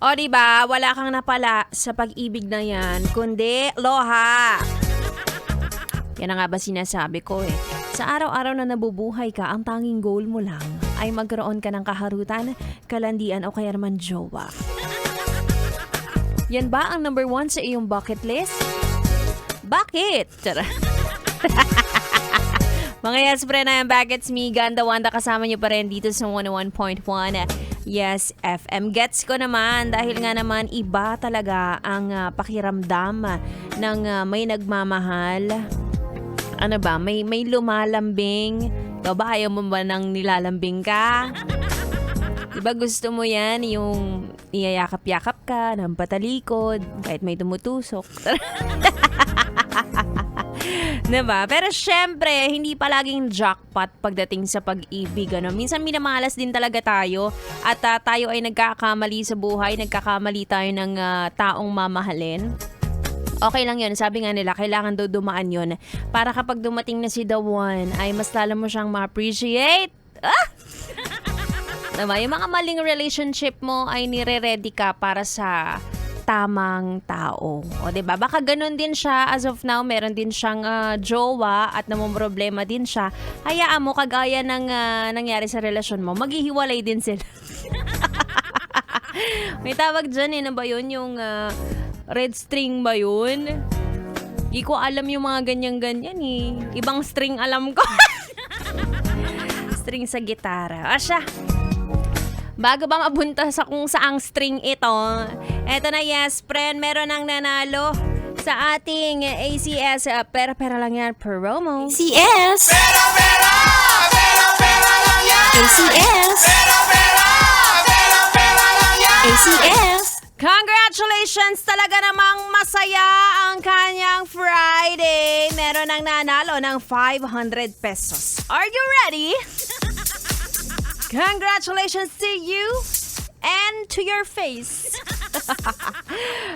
O diba, wala kang napala sa pag-ibig na yan, kundi loha. Yan na nga ba sinasabi ko eh. Sa araw-araw na nabubuhay ka, ang tanging goal mo lang ay magkaroon ka ng kaharutan, kalandian o kaya naman jowa. Yan ba ang number 1 sa iyong bucket list? Bakit? Mga yes, pre na yung Bagets Me, Ganda Wanda, kasama nyo pa rin dito sa 101.1 Yes FM. Gets ko naman dahil nga naman iba talaga ang pakiramdam ng may nagmamahal. Ano ba? May lumalambing. Ikaw ba, ayaw mo ba nang nilalambing ka? Diba gusto mo yan, yung iyayakap-yakap ka ng patalikod, kahit may tumutusok. Diba? Pero syempre, hindi palaging jackpot pagdating sa pag-ibig. Ano? Minsan minamalas din talaga tayo at tayo ay nagkakamali sa buhay, nagkakamali tayo ng taong mamahalin. Okay lang yun. Sabi nga nila, kailangan daw dumaan yun para kapag dumating na si the one, ay mas lalo mo siyang ma-appreciate. Diba? Yung mga maling relationship mo ay nire-ready ka para sa tamang tao. O diba? Baka ganun din siya. As of now, meron din siyang jowa at namumroblema din siya. Hayaan mo, kagaya ng nangyari sa relasyon mo, maghihiwalay din sila. May tawag dyan eh. Ano ba yun? Yung red string ba yun? Di ko alam yung mga ganyan-ganyan eh. Ibang string alam ko. String sa gitara. Asya. Bago ba mabunta sa kung saang string ito, eto na yes, friend, meron ang nanalo sa ating ACS. Pera-pera lang yan, promo. ACS! Pera lang yan! ACS! Pera lang yan! ACS! Congratulations! Talaga namang masaya ang kanyang Friday. Meron ang nanalo ng 500 pesos. Are you ready? Congratulations to you and to your face.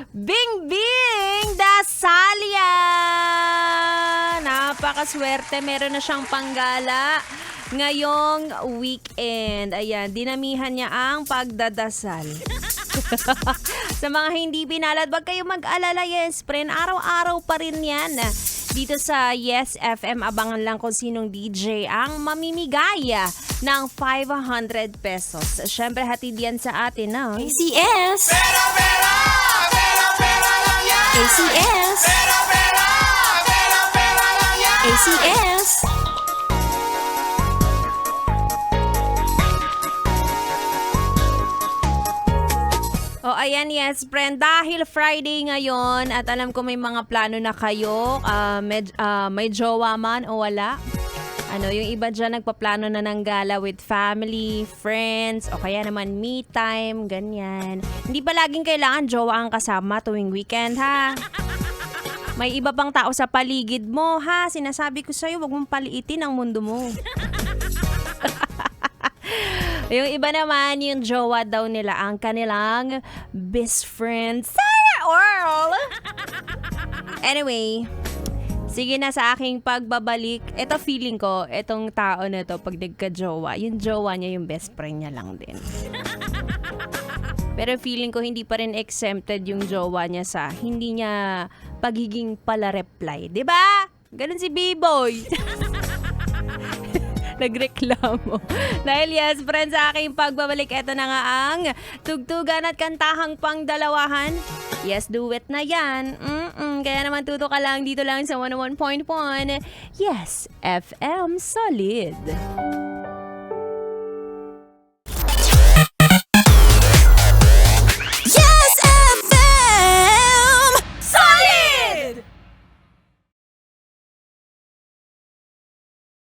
Bing Bing Dasalia! Napakaswerte. Meron na siyang panggala ngayong weekend. Ayan, dinamihan niya ang pagdadasal. Sa mga hindi pinalad, wag kayong mag-alala, yes, friend. Araw-araw pa rin yan. Dito sa Yes FM, abangan lang kung sinong DJ ang mamimigay ng 500 pesos. Siyempre, hatid yan sa atin, no? ACS! Pera lang yan! ACS! Pera lang yan! ACS! O ayan, yes, friend. Dahil Friday ngayon at alam ko may mga plano na kayo, may jowa man o wala. Yung iba dyan nagpaplano na ng gala with family, friends, o kaya naman me time, ganyan. Hindi pa laging kailangan jowa ang kasama tuwing weekend, ha? May iba pang tao sa paligid mo, ha? Sinasabi ko sa'yo, wag mong paliitin ang mundo mo. Yung iba naman, yung jowa daw nila ang kanilang best friend. Sana all! Anyway, sige na sa aking pagbabalik. Ito feeling ko, itong tao na to pag nagka-jowa, yung jowa niya yung best friend niya lang din. Pero feeling ko hindi pa rin exempted yung jowa niya sa hindi niya pagiging pala-reply. Diba? Ganun si B-Boy. Nagreklamo. Dahil yes, friends, sa aking pagbabalik, eto na nga ang tugtugan at kantahang pangdalawahan. Yes, duet na yan. Kaya naman tuto ka lang dito lang sa 101.1 Yes FM Solid.